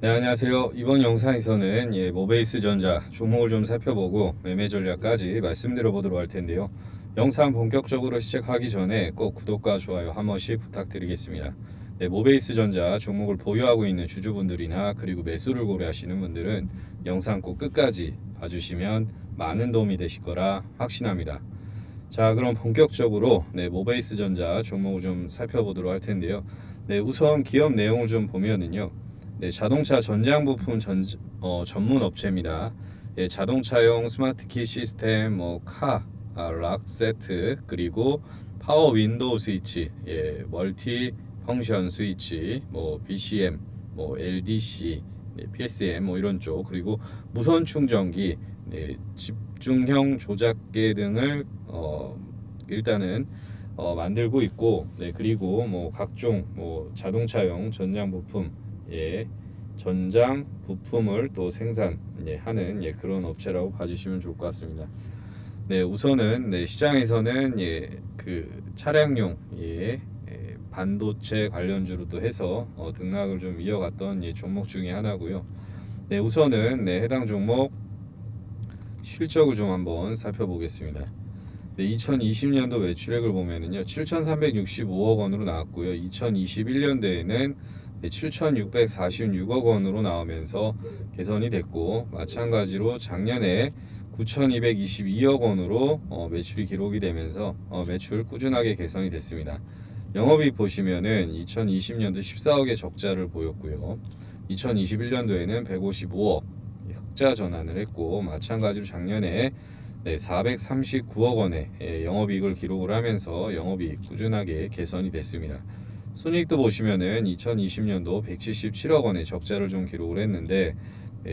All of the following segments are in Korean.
네, 안녕하세요. 이번 영상에서는 모베이스 전자 종목을 좀 살펴보고 매매 전략까지 말씀드려 보도록 할 텐데요. 영상 본격적으로 시작하기 전에 꼭 구독과 좋아요 한 번씩 부탁드리겠습니다. 네, 모베이스 전자 종목을 보유하고 있는 주주분들이나 그리고 매수를 고려하시는 분들은 영상 꼭 끝까지 봐주시면 많은 도움이 되실 거라 확신합니다. 자, 그럼 본격적으로 모베이스 전자 종목을 좀 살펴보도록 할 텐데요. 네, 우선 기업 내용을 좀 보면은요. 네, 자동차 전장 부품 전문 업체입니다. 예, 자동차용 스마트키 시스템, 락 세트, 그리고 파워 윈도우 스위치, 멀티 펑션 스위치, BCM, LDC, PSM 이런 쪽, 그리고 무선 충전기, 집중형 조작계 등을 일단은 만들고 있고, 네, 그리고 각종 자동차용 전장 부품, 전장 부품을 또 생산하는 그런 업체라고 봐주시면 좋을 것 같습니다. 네, 우선은 시장에서는 그 차량용 반도체 관련주로도 해서 등락을 좀 이어갔던 종목 중에 하나고요. 네, 우선은 해당 종목 실적을 좀 한번 살펴보겠습니다. 네, 2020년도 매출액을 보면은요, 7,365억 원으로 나왔고요. 2021년도에는 7,646억 원으로 나오면서 개선이 됐고, 마찬가지로 작년에 9,222억 원으로 매출이 기록이 되면서 매출 꾸준하게 개선이 됐습니다. 영업이익 보시면은 2020년도 14억의 적자를 보였고요. 2021년도에는 155억 흑자 전환을 했고, 마찬가지로 작년에 439억 원의 영업이익을 기록을 하면서 영업이익 꾸준하게 개선이 됐습니다. 순이익도 보시면은 2020년도 177억 원의 적자를 좀 기록을 했는데,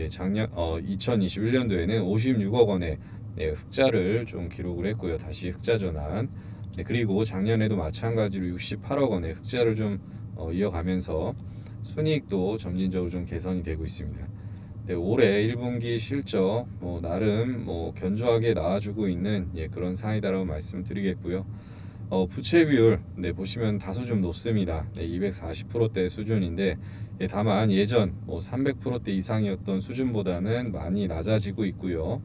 작년 2021년도에는 56억 원의 흑자를 좀 기록을 했고요. 다시 흑자 전환. 그리고 작년에도 마찬가지로 68억 원의 흑자를 좀 이어가면서 순이익도 점진적으로 좀 개선이 되고 있습니다. 네, 올해 1분기 실적 나름 견조하게 나와주고 있는 그런 상황이다라고 말씀드리겠고요. 부채 비율 보시면 다소 좀 높습니다. 240%대 수준인데, 다만 예전 300%대 이상이었던 수준보다는 많이 낮아지고 있고요.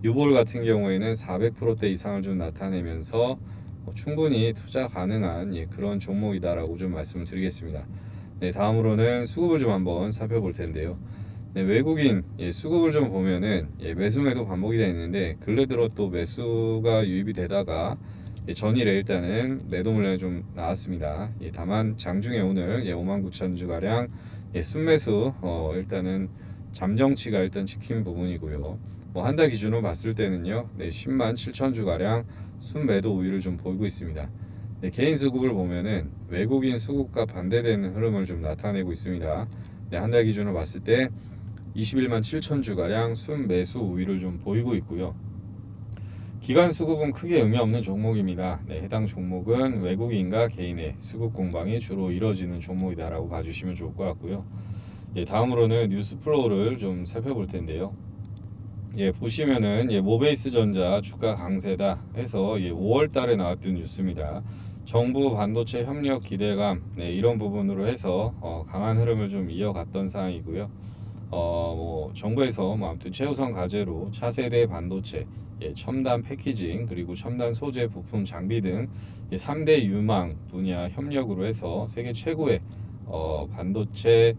유볼 같은 경우에는 400%대 이상을 좀 나타내면서 충분히 투자 가능한 그런 종목이다라고 좀 말씀을 드리겠습니다. 네, 다음으로는 수급을 좀 한번 살펴볼 텐데요. 네, 외국인 수급을 좀 보면은 매수매도 반복이 되어 있는데, 근래 들어 또 매수가 유입이 되다가 전일에 일단은 매도 물량이 좀 나왔습니다. 다만 장중에 오늘 59,000주 가량 순매수 일단은 잠정치가 일단 찍힌 부분이고요. 한 달 기준으로 봤을 때는요, 10만 7천 주 가량 순매도 우위를 좀 보이고 있습니다. 개인 수급을 보면은 외국인 수급과 반대되는 흐름을 좀 나타내고 있습니다. 한 달 기준으로 봤을 때 21만 7천 주가량 순매수 우위를 좀 보이고 있고요. 기관 수급은 크게 의미 없는 종목입니다. 해당 종목은 외국인과 개인의 수급 공방이 주로 이루어지는 종목이다라고 봐주시면 좋을 것 같고요. 다음으로는 뉴스 플로우를 좀 살펴볼 텐데요. 보시면은 모베이스 전자 주가 강세다 해서 5월 달에 나왔던 뉴스입니다. 정부 반도체 협력 기대감 이런 부분으로 해서 강한 흐름을 좀 이어갔던 상황이고요. 정부에서 아무튼 최우선 과제로 차세대 반도체, 첨단 패키징, 그리고 첨단 소재 부품 장비 등 3대 유망 분야 협력으로 해서 세계 최고의 반도체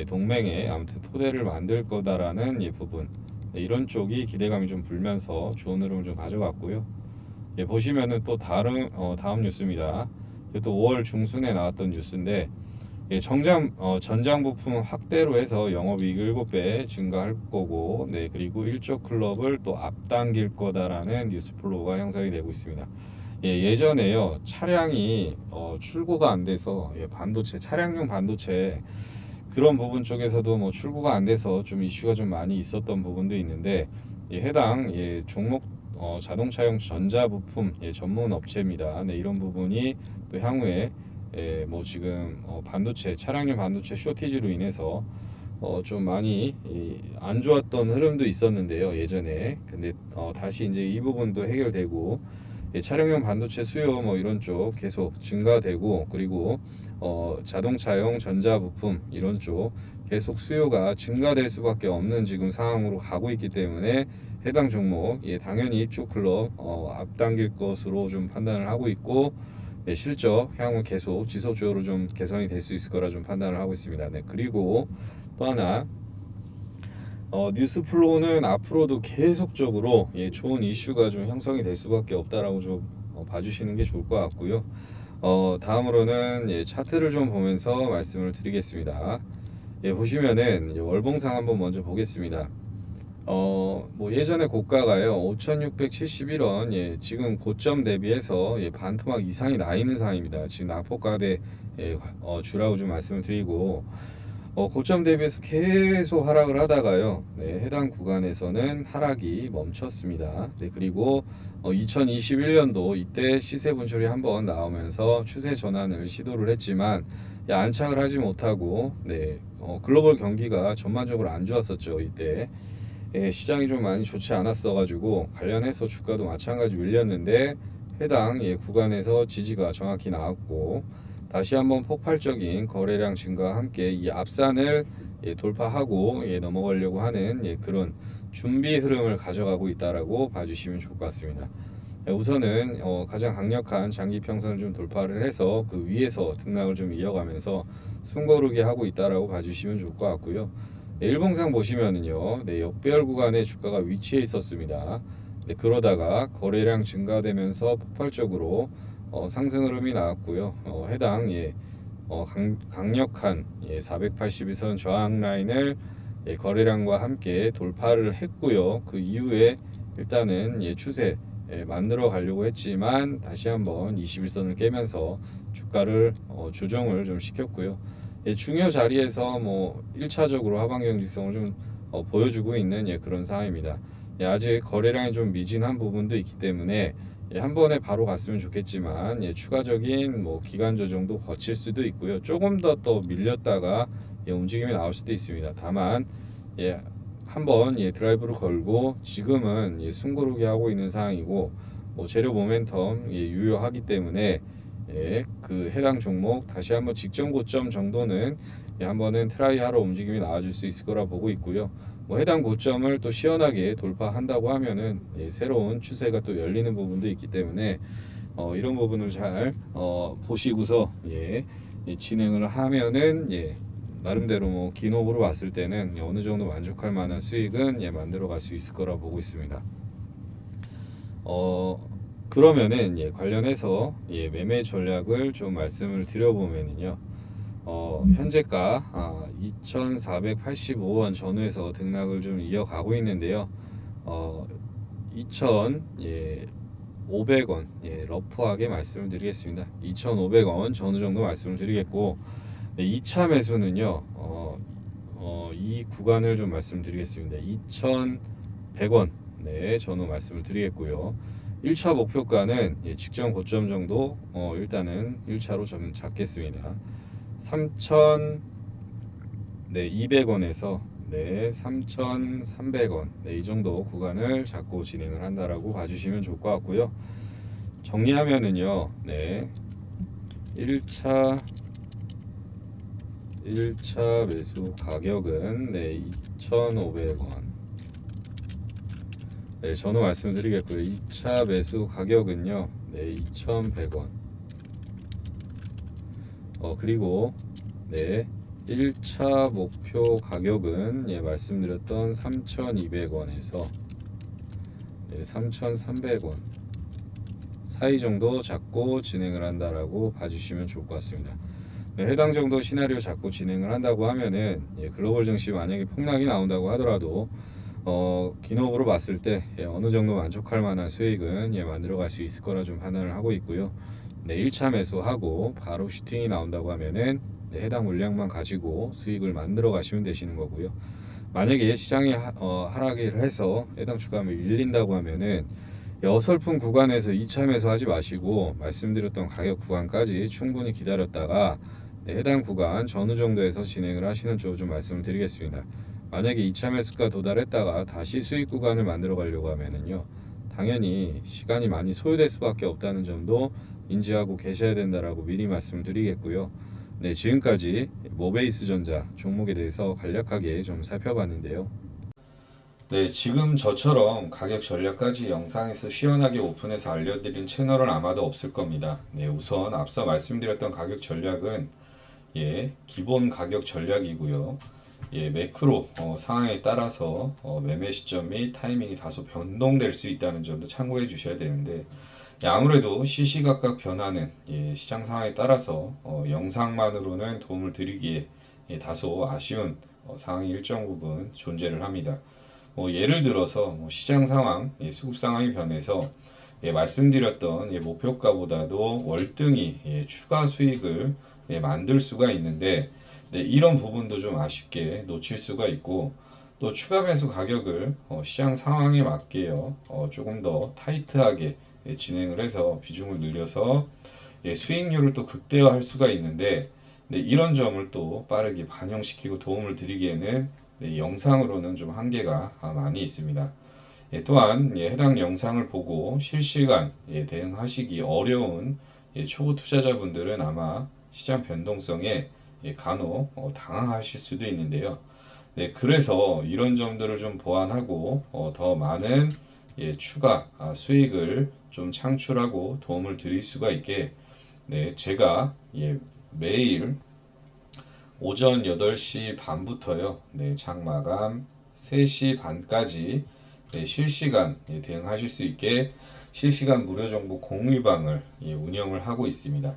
동맹에 아무튼 토대를 만들 거다라는 부분, 이런 쪽이 기대감이 좀 불면서 좋은 흐름을 좀 가져갔고요. 보시면은 또 다음 뉴스입니다. 또 5월 중순에 나왔던 뉴스인데, 전장 부품 확대로 해서 영업이익 7배 증가할 거고, 그리고 1조 클럽을 또 앞당길 거다라는 뉴스 플로우가 형성이 되고 있습니다. 예전에요, 차량이 출고가 안 돼서 반도체, 차량용 반도체 그런 부분 쪽에서도 출고가 안 돼서 좀 이슈가 좀 많이 있었던 부분도 있는데, 해당 종목 자동차용 전자부품 전문 업체입니다. 이런 부분이 또 향후에 지금 반도체 차량용 반도체 쇼티지로 인해서 좀 많이 안 좋았던 흐름도 있었는데요, 예전에. 근데 다시 이제 이 부분도 해결되고, 차량용 반도체 수요 이런 쪽 계속 증가되고, 그리고 자동차용 전자부품 이런 쪽 계속 수요가 증가될 수밖에 없는 지금 상황으로 가고 있기 때문에 해당 종목 당연히 이쪽 클럽 앞당길 것으로 좀 판단을 하고 있고, 네, 실적 향후 계속 지속적으로 좀 개선이 될 수 있을 거라 좀 판단을 하고 있습니다. 네, 그리고 또 하나 뉴스 플로우는 앞으로도 계속적으로 좋은 이슈가 좀 형성이 될 수밖에 없다라고 좀 봐주시는 게 좋을 것 같고요. 다음으로는 차트를 좀 보면서 말씀을 드리겠습니다. 보시면은 월봉상 한번 먼저 보겠습니다. 뭐 예전에 고가가요 5,671원, 지금 고점 대비해서 반토막 이상이 나 있는 상황입니다. 지금 낙폭가대 주라고 좀 말씀을 드리고, 고점 대비해서 계속 하락을 하다가요, 네, 해당 구간에서는 하락이 멈췄습니다. 네, 그리고 2021년도 이때 시세 분출이 한번 나오면서 추세 전환을 시도를 했지만 안착을 하지 못하고, 네, 글로벌 경기가 전반적으로 안 좋았었죠. 이때 시장이 좀 많이 좋지 않았어 가지고 관련해서 주가도 마찬가지 밀렸는데, 해당 구간에서 지지가 정확히 나왔고, 다시 한번 폭발적인 거래량 증가와 함께 이 앞산을 돌파하고 넘어가려고 하는 그런 준비 흐름을 가져가고 있다라고 봐주시면 좋을 것 같습니다. 우선은 가장 강력한 장기 평선을 좀 돌파를 해서 그 위에서 등락을 좀 이어가면서 숨고르게 하고 있다라고 봐주시면 좋을 것 같고요. 네, 일봉상 보시면은요, 네, 역배열 구간에 주가가 위치해 있었습니다. 네, 그러다가 거래량 증가되면서 폭발적으로 상승 흐름이 나왔고요. 해당 강력한 482선 저항 라인을 거래량과 함께 돌파를 했고요. 그 이후에 일단은 추세 만들어 가려고 했지만 다시 한번 21선을 깨면서 주가를 조정을 좀 시켰고요. 중요 자리에서 뭐 1차적으로 하방 경직성을 좀 보여주고 있는 그런 상황입니다. 아직 거래량이 좀 미진한 부분도 있기 때문에 한 번에 바로 갔으면 좋겠지만 추가적인 뭐 기간 조정도 거칠 수도 있고요. 조금 더 밀렸다가 움직임이 나올 수도 있습니다. 다만 한번 드라이브를 걸고 지금은 숨고르기 하고 있는 상황이고, 뭐 재료 모멘텀 유효하기 때문에 그 해당 종목 다시 한번 직전 고점 정도는 한번은 트라이하러 움직임이 나와줄 수 있을 거라 보고 있고요. 뭐 해당 고점을 또 시원하게 돌파한다고 하면은 새로운 추세가 또 열리는 부분도 있기 때문에 이런 부분을 잘 보시고서 진행을 하면은 나름대로 뭐 기업으로 봤을 때는 어느 정도 만족할 만한 수익은 만들어 갈 수 있을 거라 보고 있습니다. 그러면은 관련해서 매매 전략을 좀 말씀을 드려보면은요, 현재가 2,485원 전후에서 등락을 좀 이어가고 있는데요. 2,500원 러프하게 말씀을 드리겠습니다. 2,500원 전후 정도 말씀을 드리겠고, 2차 매수는요, 이 구간을 좀 말씀드리겠습니다. 2,100원 전후 말씀을 드리겠고요. 1차 목표가는 직전 고점 정도 일단은 1차로 좀 잡겠습니다. 3,200원에서 3,300원 이 정도 구간을 잡고 진행을 한다라고 봐주시면 좋을 것 같고요. 정리하면은요, 1차 매수 가격은 2,500원. 전후 말씀드리겠고요. 2차 매수 가격은요, 2,100원. 그리고 1차 목표 가격은 말씀드렸던 3,200원에서 3,300원 사이 정도 잡고 진행을 한다라고 봐주시면 좋을 것 같습니다. 해당 정도 시나리오 잡고 진행을 한다고 하면은 글로벌 증시 만약에 폭락이 나온다고 하더라도 기업으로 봤을 때 어느 정도 만족할 만한 수익은 만들어 갈 수 있을 거라 좀 판단을 하고 있고요. 1차 매수하고 바로 슈팅이 나온다고 하면은 해당 물량만 가지고 수익을 만들어 가시면 되시는 거고요. 만약에 시장이 하락을 해서 해당 주가가 밀린다고 하면은 어설픈 구간에서 2차 매수하지 마시고 말씀드렸던 가격 구간까지 충분히 기다렸다가 해당 구간 전후 정도에서 진행을 하시는 쪽을 좀 말씀을 드리겠습니다. 만약에 2차 매수가 도달했다가 다시 수익 구간을 만들어 가려고 하면은요, 당연히 시간이 많이 소요될 수밖에 없다는 점도 인지하고 계셔야 된다라고 미리 말씀을 드리겠고요. 네, 지금까지 모베이스전자 종목에 대해서 간략하게 좀 살펴봤는데요. 네, 지금 저처럼 가격 전략까지 영상에서 시원하게 오픈해서 알려드린 채널은 아마도 없을 겁니다. 네, 우선 앞서 말씀드렸던 가격 전략은 기본 가격 전략이고요. 매크로 상황에 따라서 매매 시점 및 타이밍이 다소 변동될 수 있다는 점도 참고해 주셔야 되는데, 아무래도 시시각각 변하는 시장 상황에 따라서 영상만으로는 도움을 드리기에 다소 아쉬운 상황이 일정 부분 존재를 합니다. 예를 들어서 시장 상황, 수급 상황이 변해서 말씀드렸던 목표가보다도 월등히 추가 수익을 만들 수가 있는데, 네, 이런 부분도 좀 아쉽게 놓칠 수가 있고, 또 추가 매수 가격을 시장 상황에 맞게요 조금 더 타이트하게 진행을 해서 비중을 늘려서 수익률을 또 극대화할 수가 있는데, 네, 이런 점을 또 빠르게 반영시키고 도움을 드리기에는 영상으로는 좀 한계가 많이 있습니다. 또한 해당 영상을 보고 실시간 대응하시기 어려운 초보 투자자분들은 아마 시장 변동성에 간혹 당황하실 수도 있는데요. 네, 그래서 이런 점들을 좀 보완하고 더 많은 추가 수익을 좀 창출하고 도움을 드릴 수가 있게, 네, 제가 매일 오전 8시 반부터요. 네, 장 마감 3시 반까지 실시간 대응하실 수 있게 실시간 무료 정보 공유방을 운영을 하고 있습니다.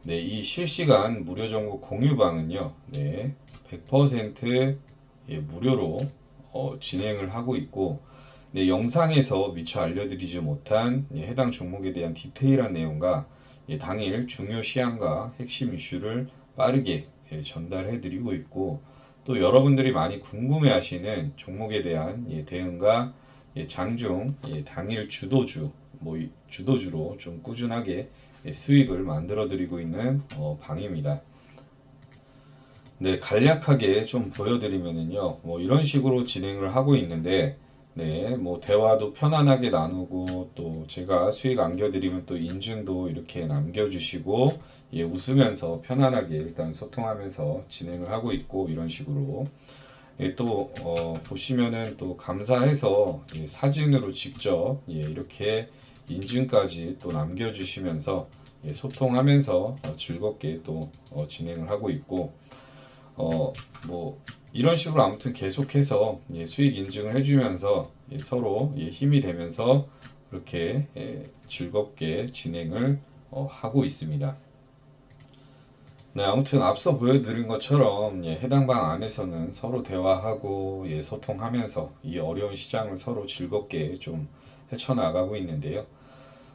네, 이 실시간 무료 정보 공유방은요, 네, 100% 무료로 진행을 하고 있고, 네, 영상에서 미처 알려드리지 못한 해당 종목에 대한 디테일한 내용과 당일 중요 시황과 핵심 이슈를 빠르게 전달해드리고 있고, 또 여러분들이 많이 궁금해하시는 종목에 대한 대응과 장중 당일 주도주, 주도주로 좀 꾸준하게 수익을 만들어드리고 있는 방입니다. 네, 간략하게 좀 보여드리면은요, 이런 식으로 진행을 하고 있는데, 네, 대화도 편안하게 나누고, 또 제가 수익 안겨드리면 또 인증도 이렇게 남겨주시고, 웃으면서 편안하게 일단 소통하면서 진행을 하고 있고, 이런 식으로. 또, 보시면은 또 감사해서 사진으로 직접 이렇게 인증까지 또 남겨주시면서 소통하면서 즐겁게 또 진행을 하고 있고, 어, 이런 식으로 아무튼 계속해서 수익 인증을 해주면서 서로 힘이 되면서 그렇게 즐겁게 진행을 하고 있습니다. 네, 아무튼 앞서 보여드린 것처럼 해당 방 안에서는 서로 대화하고 소통하면서 이 어려운 시장을 서로 즐겁게 좀 헤쳐나가고 있는데요.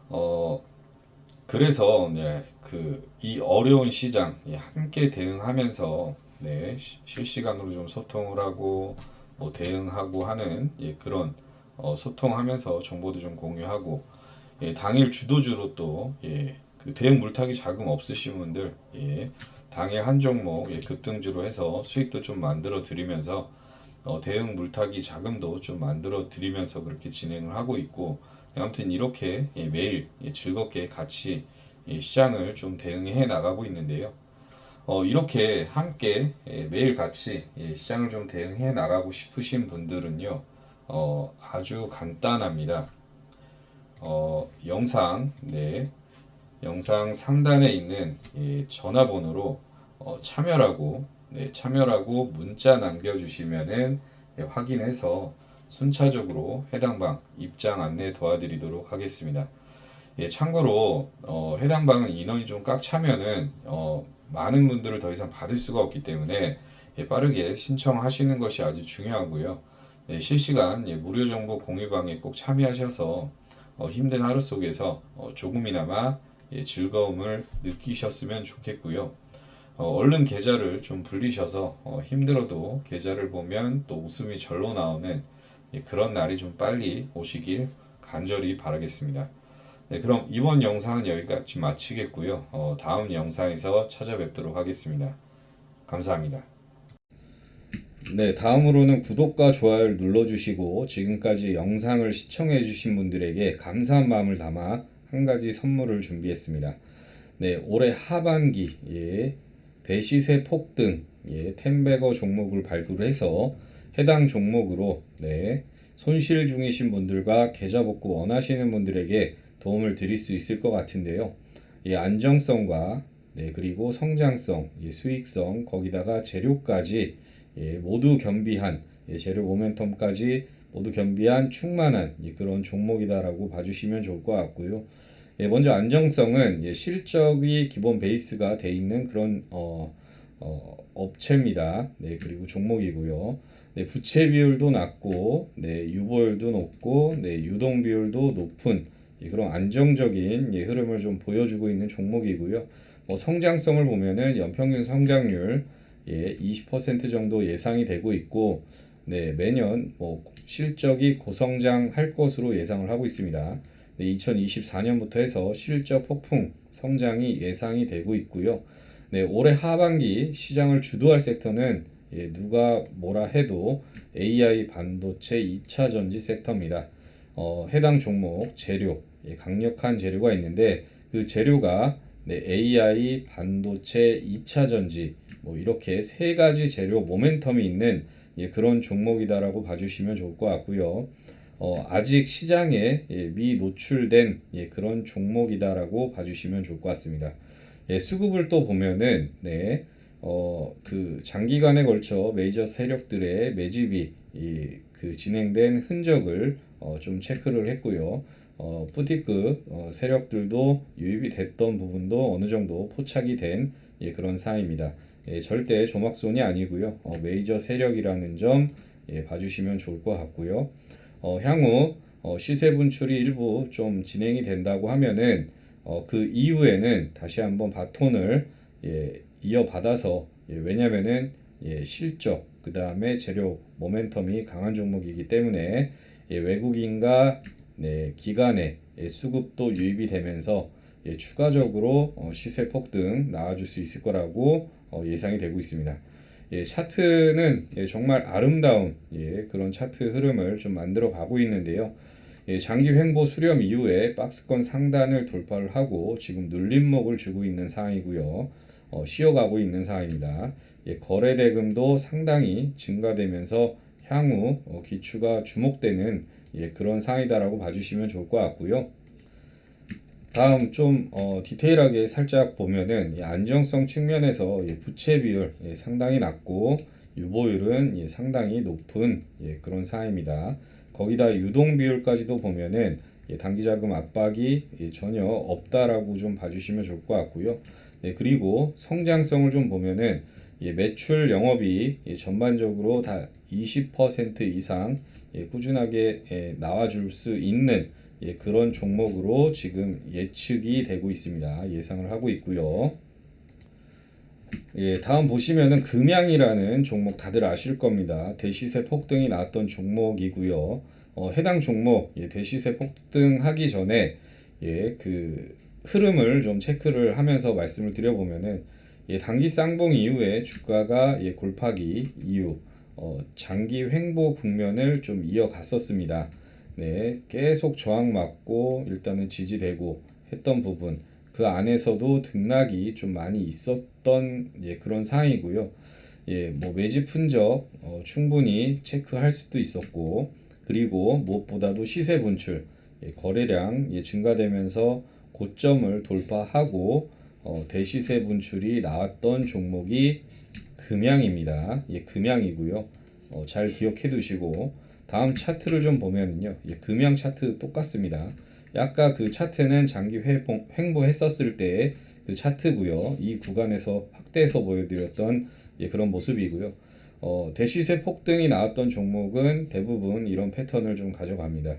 어, 그래서 이 어려운 시장 함께 대응하면서 실시간으로 좀 소통을 하고 대응하고 하는 그런 소통하면서 정보도 좀 공유하고 당일 주도주로 또 그 대응 물타기 자금 없으신 분들 당일 한 종목 급등주로 해서 수익도 좀 만들어 드리면서 대응 물타기 자금도 좀 만들어 드리면서 그렇게 진행을 하고 있고, 아무튼 이렇게 매일 즐겁게 같이 시장을 좀 대응해 나가고 있는데요. 이렇게 함께 매일 같이 시장을 좀 대응해 나가고 싶으신 분들은요, 아주 간단합니다. 영상 상단에 있는 전화번호로 참여라고 문자 남겨주시면은 확인해서 순차적으로 해당 방 입장 안내 도와드리도록 하겠습니다. 참고로 해당 방은 인원이 좀 꽉 차면은 많은 분들을 더 이상 받을 수가 없기 때문에 빠르게 신청하시는 것이 아주 중요하고요. 실시간 무료 정보 공유방에 꼭 참여하셔서 힘든 하루 속에서 조금이나마 즐거움을 느끼셨으면 좋겠고요. 얼른 계좌를 좀 불리셔서 힘들어도 계좌를 보면 또 웃음이 절로 나오는 그런 날이 좀 빨리 오시길 간절히 바라겠습니다. 네, 그럼 이번 영상은 여기까지 마치겠고요. 다음 영상에서 찾아뵙도록 하겠습니다. 감사합니다. 네, 다음으로는 구독과 좋아요를 눌러주시고 지금까지 영상을 시청해주신 분들에게 감사한 마음을 담아 한 가지 선물을 준비했습니다. 네, 올해 하반기에 대시세 폭등 텐베거 종목을 발굴해서 해당 종목으로 손실 중이신 분들과 계좌 복구 원하시는 분들에게 도움을 드릴 수 있을 것 같은데요. 안정성과 그리고 성장성, 수익성, 거기다가 재료까지 모두 겸비한 재료 모멘텀까지 모두 겸비한 충만한 그런 종목이다라고 봐주시면 좋을 것 같고요. 먼저 안정성은 실적이 기본 베이스가 돼 있는 그런 업체입니다. 그리고 종목이고요. 부채 비율도 낮고, 유보율도 높고, 유동 비율도 높은 그런 안정적인 흐름을 좀 보여주고 있는 종목이고요. 성장성을 보면은 연평균 성장률 20% 정도 예상이 되고 있고, 매년 실적이 고성장할 것으로 예상을 하고 있습니다. 2024년부터 해서 실적 폭풍 성장이 예상이 되고 있고요. 올해 하반기 시장을 주도할 섹터는 누가 뭐라 해도 AI 반도체 2차 전지 섹터입니다. 해당 종목 재료, 강력한 재료가 있는데 그 재료가 AI 반도체 2차 전지 이렇게 세 가지 재료 모멘텀이 있는 그런 종목이다라고 봐주시면 좋을 것 같고요. 아직 시장에 미노출된 그런 종목이다라고 봐주시면 좋을 것 같습니다. 수급을 또 보면은 그 장기간에 걸쳐 메이저 세력들의 매집이 그 진행된 흔적을 좀 체크를 했고요. 부티크 세력들도 유입이 됐던 부분도 어느 정도 포착이 된 그런 사항입니다. 절대 조막손이 아니고요. 메이저 세력이라는 점 봐주시면 좋을 것 같고요. 향후 시세 분출이 일부 좀 진행이 된다고 하면은 그 이후에는 다시 한번 바톤을 이어받아서 왜냐면은 실적 그 다음에 재료 모멘텀이 강한 종목이기 때문에 외국인과 기관의 수급도 유입이 되면서 추가적으로 시세 폭등 나와줄 수 있을 거라고 예상이 되고 있습니다. 차트는 정말 아름다운 그런 차트 흐름을 좀 만들어 가고 있는데요. 장기 횡보 수렴 이후에 박스권 상단을 돌파를 하고 지금 눌림목을 주고 있는 상황이고요. 쉬어가고 있는 상황입니다. 거래 대금도 상당히 증가되면서 향후 기추가 주목되는 그런 상황이다라고 봐주시면 좋을 것 같고요. 다음 좀 디테일하게 살짝 보면은 안정성 측면에서 부채 비율 상당히 낮고 유보율은 상당히 높은 그런 상황입니다. 거기다 유동 비율까지도 보면은 단기자금 압박이 전혀 없다라고 좀 봐주시면 좋을 것 같고요. 그리고 성장성을 좀 보면은 매출 영업이 전반적으로 다 20% 이상 꾸준하게 나와줄 수 있는 그런 종목으로 지금 예측이 되고 있습니다. 예상을 하고 있고요. 다음 보시면은 금양이라는 종목 다들 아실 겁니다. 대시세 폭등이 나왔던 종목이고요. 해당 종목 대시세 폭등하기 전에 그 흐름을 좀 체크를 하면서 말씀을 드려보면은 단기 쌍봉 이후에 주가가 골파기 이후 장기 횡보 국면을 좀 이어갔었습니다. 계속 저항 맞고 일단은 지지되고 했던 부분 그 안에서도 등락이 좀 많이 있었던 그런 상황이고요. 매집 흔적 충분히 체크할 수도 있었고 그리고 무엇보다도 시세 분출 거래량 증가되면서 고점을 돌파하고 대시세 분출이 나왔던 종목이 금양입니다. 금양이고요. 잘 기억해 두시고 다음 차트를 좀 보면은요. 금양 차트 똑같습니다. 아까 그 차트는 장기 횡보했었을 때 그 차트고요. 이 구간에서 확대해서 보여드렸던 그런 모습이고요. 대시세 폭등이 나왔던 종목은 대부분 이런 패턴을 좀 가져갑니다.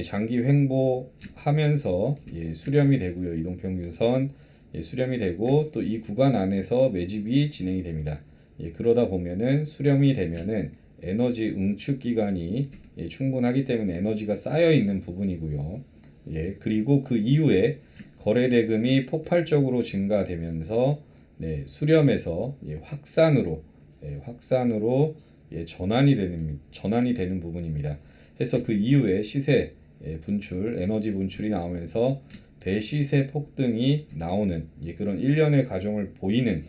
장기 횡보하면서 수렴이 되고요. 이동평균선 수렴이 되고 또 이 구간 안에서 매집이 진행이 됩니다. 그러다 보면은 수렴이 되면은 에너지 응축 기간이 충분하기 때문에 에너지가 쌓여 있는 부분이고요. 그리고 그 이후에 거래 대금이 폭발적으로 증가되면서 수렴에서 확산으로 전환이 되는 부분입니다. 해서 그 이후에 시세 분출, 에너지 분출이 나오면서 대시세 폭등이 나오는 그런 일련의 과정을 보이는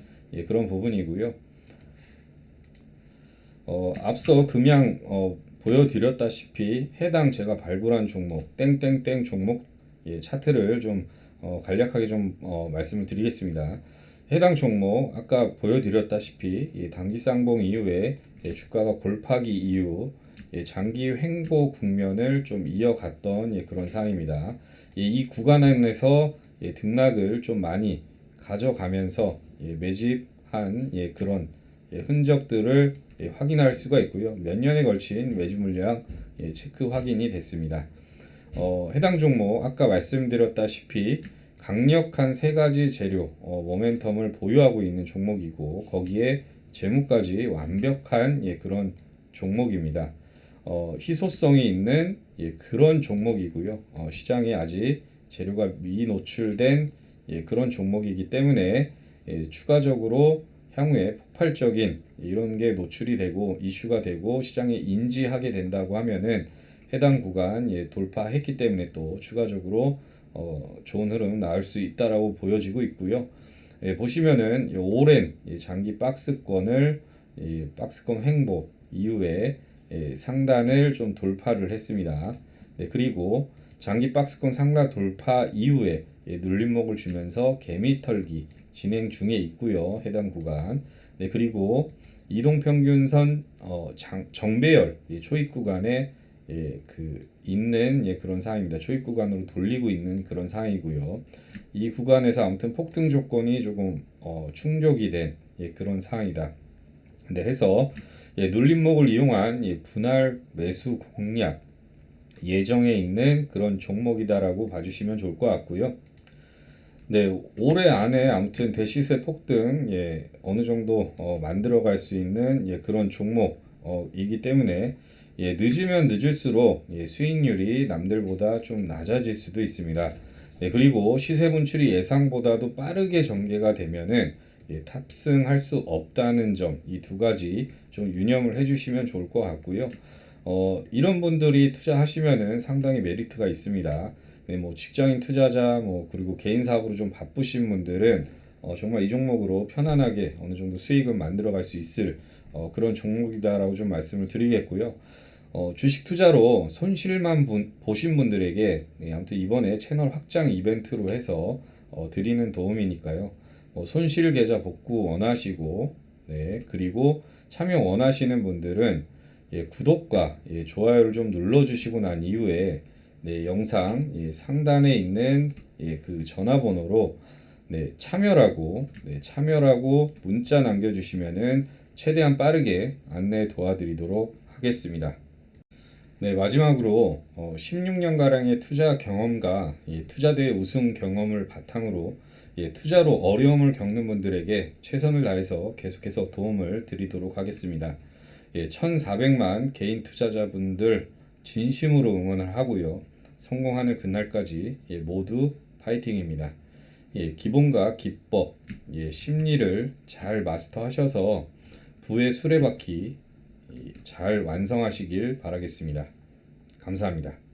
그런 부분이고요. 앞서 금양 보여드렸다시피 해당 제가 발굴한 종목 땡땡땡 종목 차트를 좀 간략하게 좀 말씀을 드리겠습니다. 해당 종목 아까 보여드렸다시피 단기 쌍봉 이후에 주가가 골파기 이후 장기 횡보 국면을 좀 이어갔던 그런 상황입니다. 이 구간에서 등락을 좀 많이 가져가면서 매집한 그런 흔적들을 확인할 수가 있고요. 몇 년에 걸친 매집 물량 체크 확인이 됐습니다. 해당 종목 아까 말씀드렸다시피 강력한 세 가지 재료 모멘텀을 보유하고 있는 종목이고 거기에 재무까지 완벽한 그런 종목입니다. 희소성이 있는 그런 종목이고요. 시장에 아직 재료가 미노출된 그런 종목이기 때문에 추가적으로 향후에 폭발적인 이런 게 노출이 되고 이슈가 되고 시장에 인지하게 된다고 하면은 해당 구간 돌파했기 때문에 또 추가적으로 좋은 흐름 나올 수 있다라고 보여지고 있고요. 보시면은 오랜 장기 박스권을 박스권 횡보 이후에 상단을 좀 돌파를 했습니다. 그리고 장기 박스권 상단 돌파 이후에 눌림목을 주면서 개미 털기 진행 중에 있고요. 해당 구간. 그리고 이동평균선 정배열 초입 구간에 있는 그런 상황입니다. 초입 구간으로 돌리고 있는 그런 상황이고요. 이 구간에서 아무튼 폭등 조건이 조금 충족이 된 그런 상황이다. 해서 눌림목을 이용한 분할 매수 공략 예정에 있는 그런 종목이다라고 봐주시면 좋을 것 같고요. 올해 안에 아무튼 대시세 폭등 어느 정도 만들어갈 수 있는 그런 종목이기 때문에 늦으면 늦을수록 수익률이 남들보다 좀 낮아질 수도 있습니다. 그리고 시세 분출이 예상보다도 빠르게 전개가 되면은 탑승할 수 없다는 점 이 두 가지 좀 유념을 해주시면 좋을 것 같고요. 이런 분들이 투자하시면은 상당히 메리트가 있습니다. 뭐 직장인 투자자 그리고 개인 사업으로 좀 바쁘신 분들은 정말 이 종목으로 편안하게 어느 정도 수익을 만들어 갈 수 있을 그런 종목이다라고 좀 말씀을 드리겠고요. 주식 투자로 손실만 보신 분들에게 아무튼 이번에 채널 확장 이벤트로 해서 드리는 도움이니까요. 손실 계좌 복구 원하시고 그리고 참여 원하시는 분들은 구독과 좋아요를 좀 눌러주시고 난 이후에 영상 상단에 있는 그 전화번호로 참여라고 문자 남겨주시면은 최대한 빠르게 안내 도와드리도록 하겠습니다. 마지막으로 16년가량의 투자 경험과 투자대회 우승 경험을 바탕으로 투자로 어려움을 겪는 분들에게 최선을 다해서 계속해서 도움을 드리도록 하겠습니다. 1400만 개인 투자자분들 진심으로 응원을 하고요. 성공하는 그날까지 모두 파이팅입니다. 기본과 기법, 심리를 잘 마스터하셔서 부의 수레바퀴 잘 완성하시길 바라겠습니다. 감사합니다.